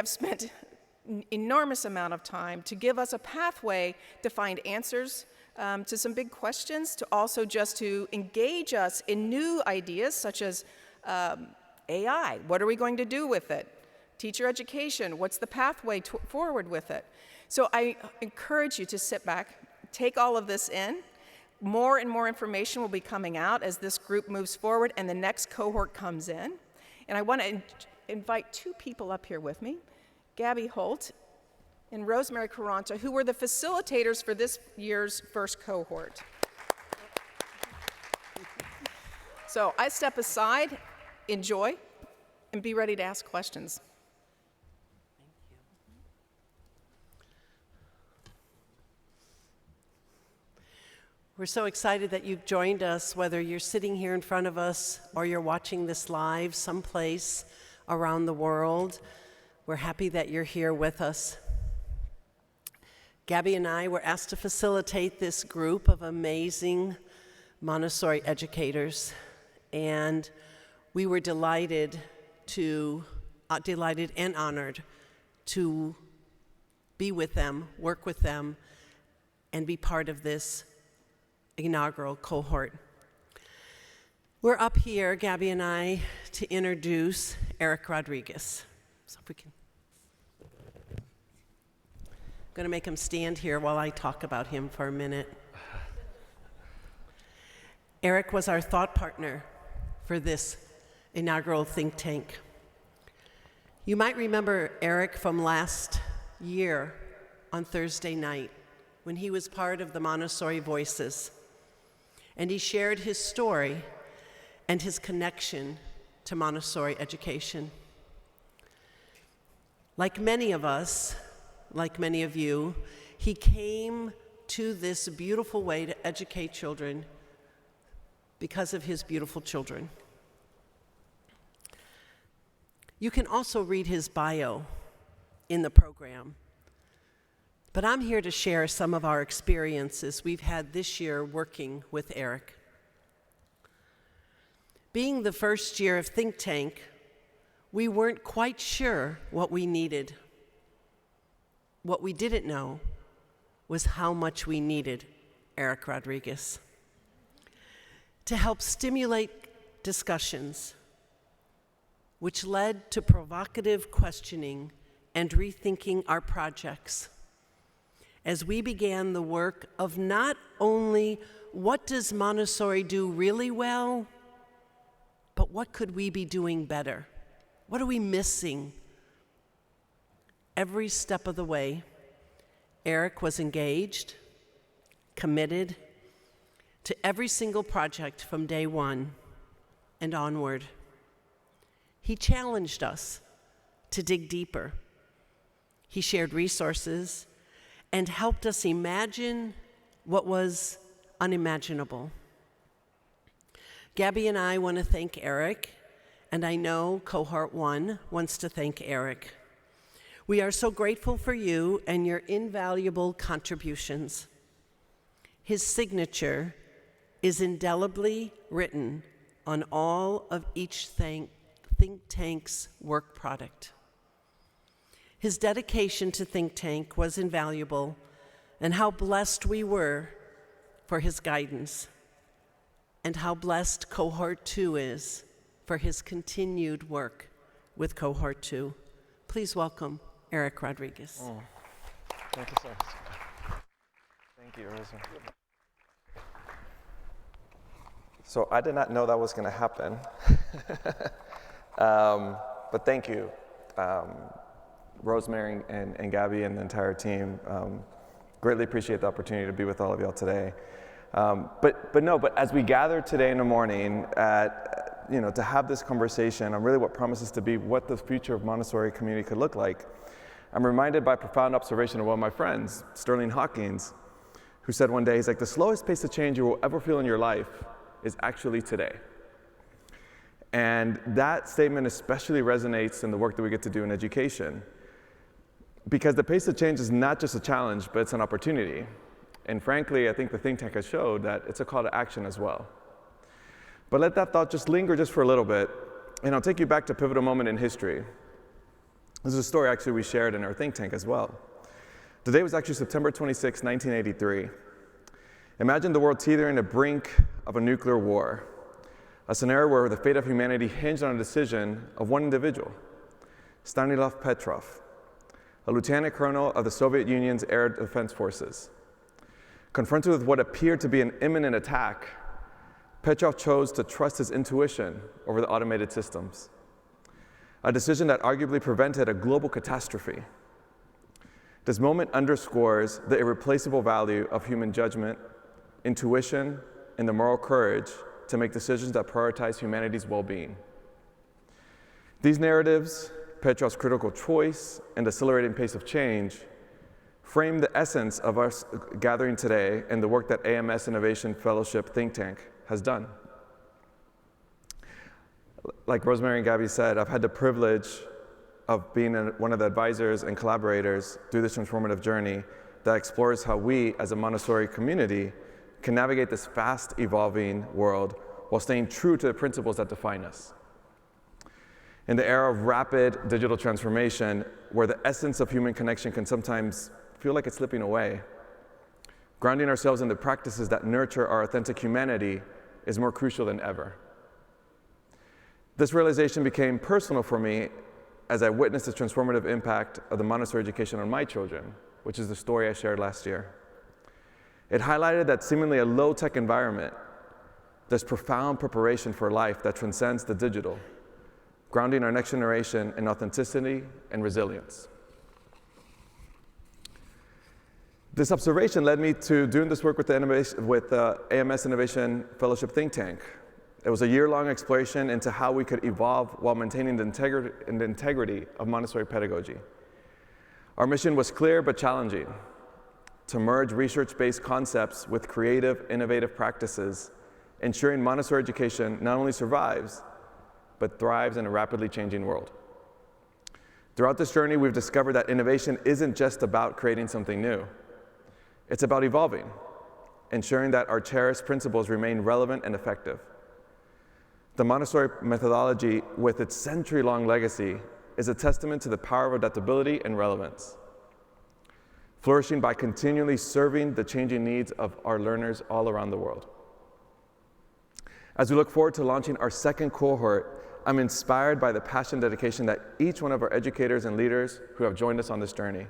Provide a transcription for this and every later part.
have spent an enormous amount of time to give us a pathway to find answers to some big questions, to also just to engage us in new ideas such as AI. What are we going to do with it? Teacher education, what's the pathway forward with it? So I encourage you to sit back, take all of this in. More and more information will be coming out as this group moves forward and the next cohort comes in. And I want to invite two people up here with me, Gabby Holt and Rosemary Carranza, who were the facilitators for this year's first cohort. So I step aside, enjoy, and be ready to ask questions. We're so excited that you've joined us, whether you're sitting here in front of us or you're watching this live someplace around the world. We're happy that you're here with us. Gabby and I were asked to facilitate this group of amazing Montessori educators, and we were delighted and honored to be with them, work with them, and be part of this inaugural cohort. We're up here, Gabby and I, to introduce Eric Rodriguez. So if we can. I'm going to make him stand here while I talk about him for a minute. Eric was our thought partner for this inaugural think tank. You might remember Eric from last year on Thursday night when he was part of the Montessori Voices. And he shared his story and his connection to Montessori education. Like many of us, like many of you, he came to this beautiful way to educate children because of his beautiful children. You can also read his bio in the program. But I'm here to share some of our experiences we've had this year working with Eric. Being the first year of Think Tank, we weren't quite sure what we needed. What we didn't know was how much we needed Eric Rodriguez to help stimulate discussions, which led to provocative questioning and rethinking our projects as we began the work of not only what does Montessori do really well, but what could we be doing better? What are we missing? Every step of the way, Eric was engaged, committed to every single project from day one and onward. He challenged us to dig deeper. He shared resources and helped us imagine what was unimaginable. Gabby and I want to thank Eric, and I know Cohort 1 wants to thank Eric. We are so grateful for you and your invaluable contributions. His signature is indelibly written on all of each think tank's work product. His dedication to Think Tank was invaluable, and how blessed we were for his guidance, and how blessed Cohort 2 is for his continued work with Cohort 2. Please welcome Eric Rodriguez. Oh, thank you so much. Thank you, Rosemary. So I did not know that was going to happen, but thank you. Rosemary and Gabby and the entire team, greatly appreciate the opportunity to be with all of y'all today. But as we gather today in the morning to have this conversation on really what promises to be what the future of Montessori community could look like, I'm reminded by a profound observation of one of my friends, Sterling Hawkins, who said one day, he's like, the slowest pace of change you will ever feel in your life is actually today. And that statement especially resonates in the work that we get to do in education, because the pace of change is not just a challenge, but it's an opportunity. And frankly, I think the think tank has showed that it's a call to action as well. But let that thought just linger just for a little bit, and I'll take you back to a pivotal moment in history. This is a story actually we shared in our think tank as well. The day was actually September 26, 1983. Imagine the world teetering at the brink of a nuclear war, a scenario where the fate of humanity hinged on a decision of one individual, Stanislav Petrov, a lieutenant colonel of the Soviet Union's air defense forces. Confronted with what appeared to be an imminent attack, Petrov chose to trust his intuition over the automated systems, a decision that arguably prevented a global catastrophe. This moment underscores the irreplaceable value of human judgment, intuition, and the moral courage to make decisions that prioritize humanity's well-being. These narratives, Petrov's critical choice, and the accelerating pace of change frame the essence of our gathering today and the work that AMS Innovation Fellowship think tank has done. Like Rosemary and Gabby said, I've had the privilege of being one of the advisors and collaborators through this transformative journey that explores how we, as a Montessori community, can navigate this fast evolving world while staying true to the principles that define us. In the era of rapid digital transformation, where the essence of human connection can sometimes feel like it's slipping away, grounding ourselves in the practices that nurture our authentic humanity is more crucial than ever. This realization became personal for me as I witnessed the transformative impact of the Montessori education on my children, which is the story I shared last year. It highlighted that seemingly a low-tech environment, there's profound preparation for life that transcends the digital, grounding our next generation in authenticity and resilience. This observation led me to doing this work with the AMS Innovation Fellowship think tank. It was a year-long exploration into how we could evolve while maintaining the integrity of Montessori pedagogy. Our mission was clear but challenging: to merge research-based concepts with creative, innovative practices, ensuring Montessori education not only survives, but thrives in a rapidly changing world. Throughout this journey, we've discovered that innovation isn't just about creating something new. It's about evolving, ensuring that our cherished principles remain relevant and effective. The Montessori methodology, with its century-long legacy, is a testament to the power of adaptability and relevance, flourishing by continually serving the changing needs of our learners all around the world. As we look forward to launching our second cohort, I'm inspired by the passion and dedication that each one of our educators and leaders who have joined us on this journey.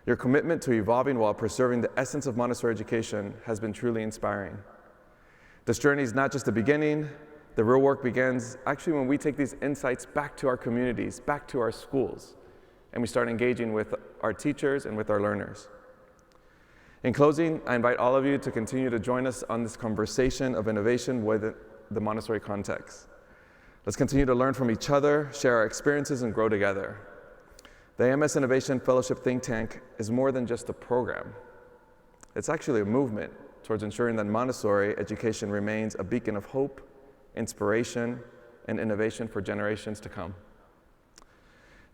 Your commitment to evolving while preserving the essence of Montessori education has been truly inspiring. This journey is not just the beginning. The real work begins actually when we take these insights back to our communities, back to our schools, and we start engaging with our teachers and with our learners. In closing, I invite all of you to continue to join us on this conversation of innovation within the Montessori context. Let's continue to learn from each other, share our experiences, and grow together. The AMS Innovation Fellowship think tank is more than just a program. It's actually a movement towards ensuring that Montessori education remains a beacon of hope, inspiration, and innovation for generations to come.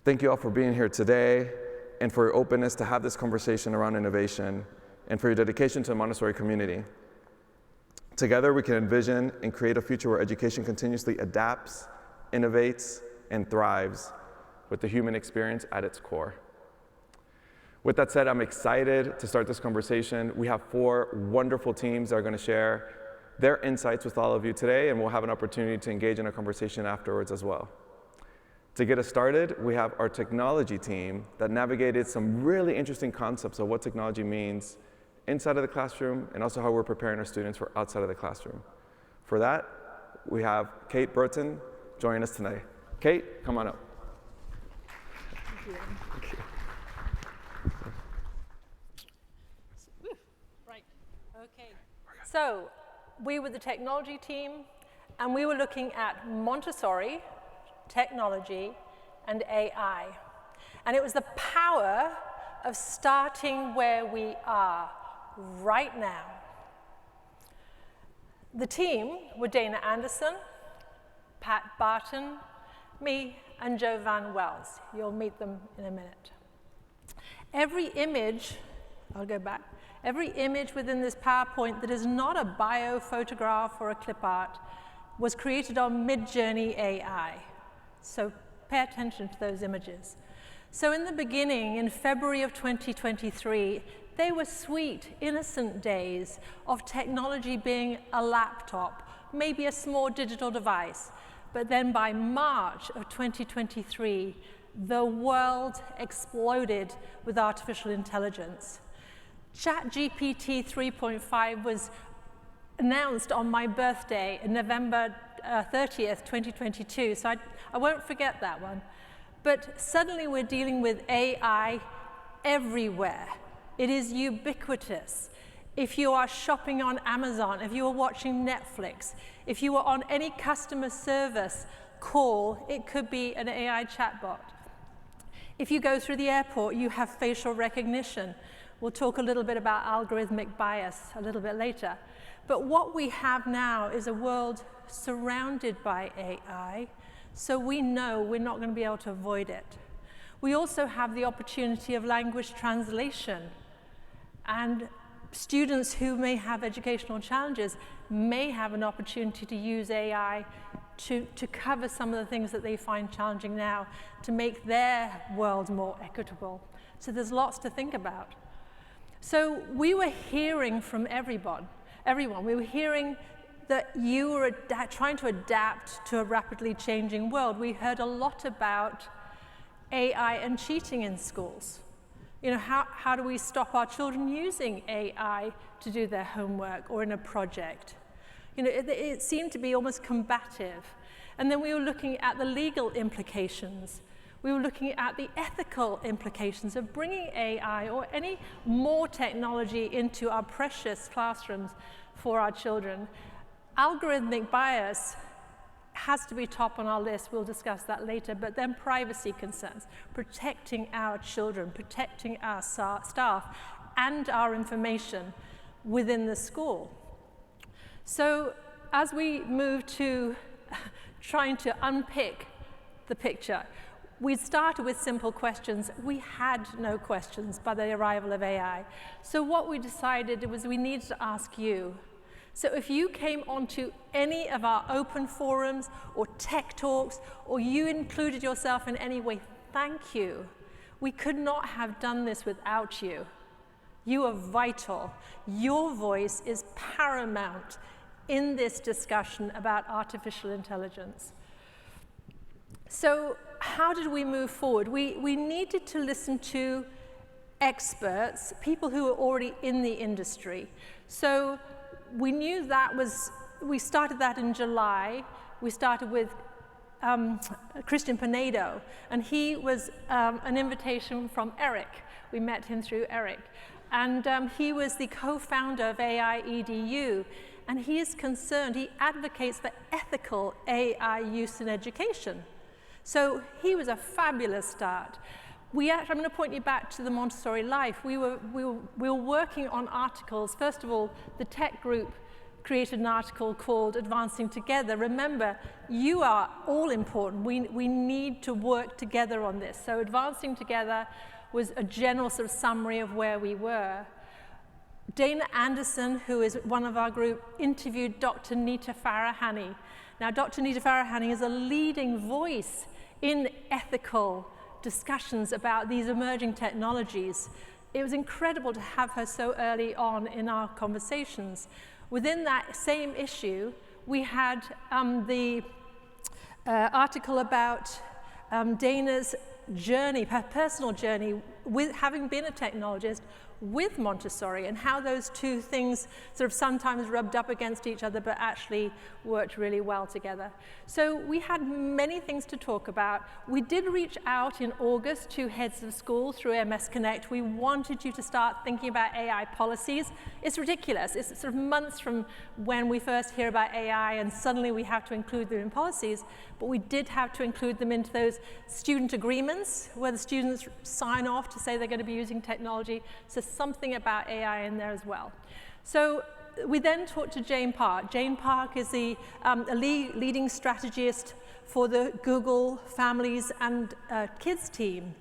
Thank you all for being here today and for your openness to have this conversation around innovation and for your dedication to the Montessori community. Together, we can envision and create a future where education continuously adapts, innovates, and thrives with the human experience at its core. With that said, I'm excited to start this conversation. We have 4 wonderful teams that are going to share their insights with all of you today, and we'll have an opportunity to engage in a conversation afterwards as well. To get us started, we have our technology team that navigated some really interesting concepts of what technology means inside of the classroom and also how we're preparing our students for outside of the classroom. For that, we have Kate Barton joining us tonight. Kate, come on up. Thank you. Thank you. Right, okay. So, we were the technology team, and we were looking at Montessori, technology, and AI. And it was the power of starting where we are right now. The team were Dana Anderson, Pat Barton, me, and Jovan Wells. You'll meet them in a minute. Every image, I'll go back, every image within this PowerPoint that is not a bio photograph or a clip art was created on Midjourney AI. So pay attention to those images. So in the beginning, in February of 2023, they were sweet, innocent days of technology being a laptop, maybe a small digital device. But then by March of 2023, the world exploded with artificial intelligence. ChatGPT 3.5 was announced on my birthday, November 30th, 2022, so I won't forget that one. But suddenly we're dealing with AI everywhere. It is ubiquitous. If you are shopping on Amazon, if you are watching Netflix, if you are on any customer service call, it could be an AI chatbot. If you go through the airport, you have facial recognition. We'll talk a little bit about algorithmic bias a little bit later. But what we have now is a world surrounded by AI, so we know we're not going to be able to avoid it. We also have the opportunity of language translation, and students who may have educational challenges may have an opportunity to use AI to cover some of the things that they find challenging now, to make their world more equitable. So there's lots to think about. So we were hearing from everyone. We were hearing that you were trying to adapt to a rapidly changing world. We heard a lot about AI and cheating in schools. You know, how do we stop our children using AI to do their homework or in a project? You know, it seemed to be almost combative. And then we were looking at the legal implications. We were looking at the ethical implications of bringing AI or any more technology into our precious classrooms for our children. Algorithmic bias has to be top on our list. We'll discuss that later. But then privacy concerns, protecting our children, protecting our staff and our information within the school. So as we move to trying to unpick the picture, we started with simple questions. We had no questions by the arrival of AI. So what we decided was we needed to ask you. So if you came onto any of our open forums or tech talks, or you included yourself in any way, thank you. We could not have done this without you. You are vital. Your voice is paramount in this discussion about artificial intelligence. So how did we move forward? We needed to listen to experts, people who were already in the industry. So we knew we started that in July. We started with Christian Pinedo, and he was an invitation from Eric. We met him through Eric. And he was the co-founder of AI EDU, and he is concerned, he advocates for ethical AI use in education. So he was a fabulous start. I'm going to point you back to the Montessori Life. We were working on articles. First of all, the tech group created an article called Advancing Together. Remember, you are all important. We need to work together on this. So Advancing Together was a general sort of summary of where we were. Dana Anderson, who is one of our group, interviewed Dr. Nita Farahani. Now, Dr. Nita Farahani is a leading voice in ethical discussions about these emerging technologies. It was incredible to have her so early on in our conversations. Within that same issue, we had the article about Dana's journey, her personal journey, with having been a technologist with Montessori, and how those two things sort of sometimes rubbed up against each other, but actually worked really well together. So we had many things to talk about. We did reach out in August to heads of school through AMS Connect. We wanted you to start thinking about AI policies. It's ridiculous. It's sort of months from when we first hear about AI, and suddenly we have to include them in policies. But we did have to include them into those student agreements, where the students sign off to say they're going to be using technology. So something about AI in there as well. So we then talked to Jane Park. Jane Park is the leading strategist for the Google Families and Kids team.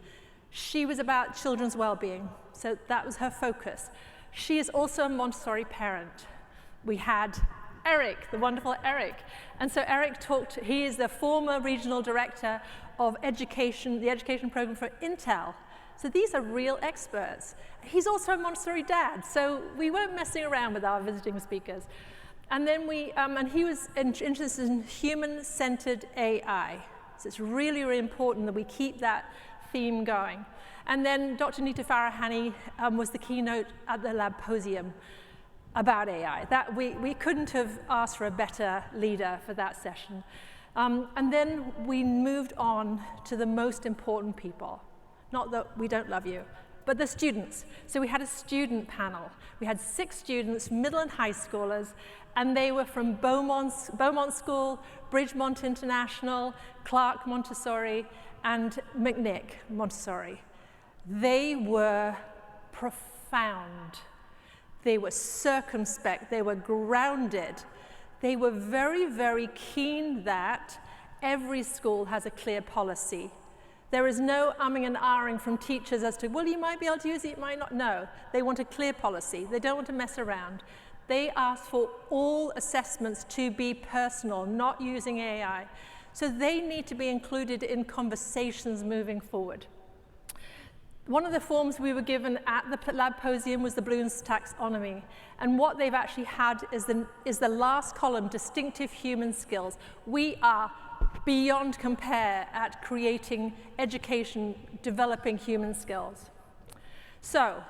She was about children's well-being, so that was her focus. She is also a Montessori parent. We had Eric, the wonderful Eric. And so Eric he is the former regional director of education, the education program for Intel. So these are real experts. He's also a Montessori dad, so we weren't messing around with our visiting speakers. And then and he was interested in human-centered AI. So it's really, really important that we keep that theme going. And then Dr. Nita Farahani was the keynote at the Labposium about AI. That we couldn't have asked for a better leader for that session. And then we moved on to the most important people. Not that we don't love you, but the students. So we had a student panel. We had 6 students, middle and high schoolers, and they were from Beaumont School, Bridgemont International, Clark Montessori, and McNick Montessori. They were profound. They were circumspect. They were grounded. They were very, very keen that every school has a clear policy. There is no umming and ahhing from teachers as to, well, you might be able to use it, you might not. No, they want a clear policy. They don't want to mess around. They ask for all assessments to be personal, not using AI. So they need to be included in conversations moving forward. One of the forms we were given at the Labposium was the Bloom's taxonomy. And what they've actually had is the last column, distinctive human skills. We are beyond compare at creating education, developing human skills. So,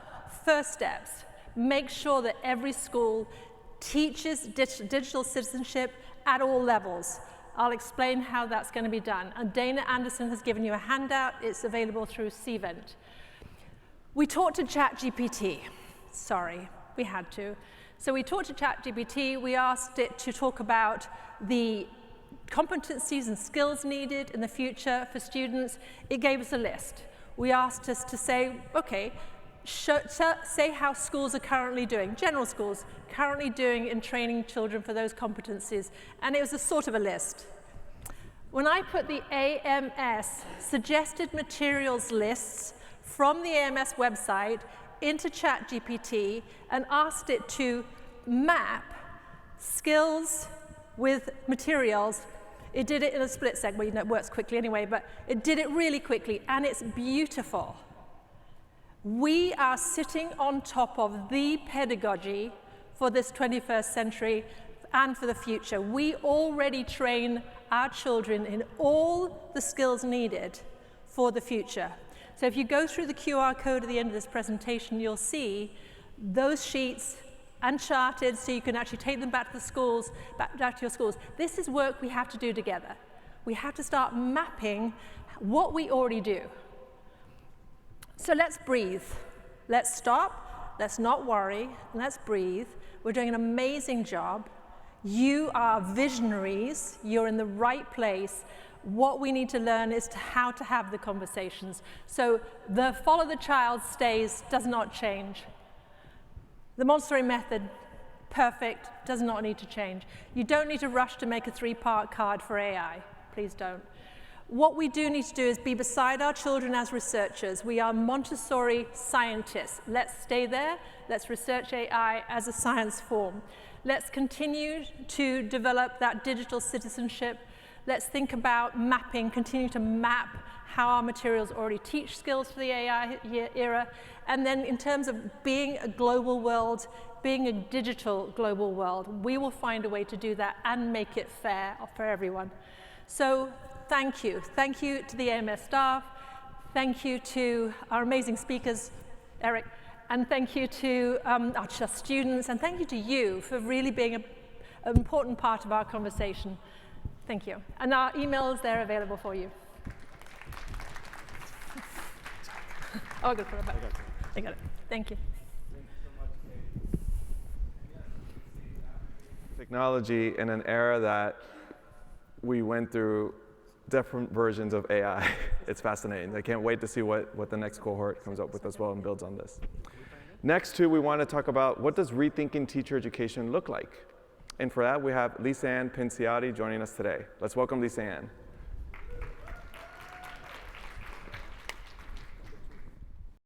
first steps, make sure that every school teaches digital citizenship at all levels. I'll explain how that's going to be done. And Dana Anderson has given you a handout. It's available through Cvent. We talked to ChatGPT. Sorry, we had to. So we talked to ChatGPT. We asked it to talk about the competencies and skills needed in the future for students. It gave us a list. We asked us to say, okay, say how schools are currently doing, general schools, currently doing in training children for those competencies. And it was a sort of a list. When I put the AMS suggested materials lists from the AMS website into ChatGPT and asked it to map skills with materials, it did it in a split second. Well, you know, it works quickly anyway, but it did it really quickly, and it's beautiful. We are sitting on top of the pedagogy for this 21st century and for the future. We already train our children in all the skills needed for the future. So if you go through the QR code at the end of this presentation, you'll see those sheets uncharted, so you can actually take them back to the schools, back to your schools. This is work we have to do together. We have to start mapping what we already do. So let's breathe. Let's stop. Let's not worry. Let's breathe. We're doing an amazing job. You are visionaries. You're in the right place. What we need to learn is how to have the conversations. So the follow the child stays, does not change. The Montessori method, perfect, does not need to change. You don't need to rush to make a 3-part card for AI. Please don't. What we do need to do is be beside our children as researchers. We are Montessori scientists. Let's stay there. Let's research AI as a science form. Let's continue to develop that digital citizenship. Let's think about mapping, continue to map how our materials already teach skills for the AI era. And then in terms of being a global world, being a digital global world, we will find a way to do that and make it fair for everyone. So thank you. Thank you to the AMS staff. Thank you to our amazing speakers, Eric. And thank you to our students. And thank you to you for really being an important part of our conversation. Thank you. And our emails, they're available for you. Oh, I'm going to put it back. I got it. Thank you. Technology in an era that we went through different versions of AI. It's fascinating. I can't wait to see what the next cohort comes up with as well and builds on this. Next, too, we want to talk about what does rethinking teacher education look like? And for that, we have Lisa Ann Pinciotti joining us today. Let's welcome Lisa Ann.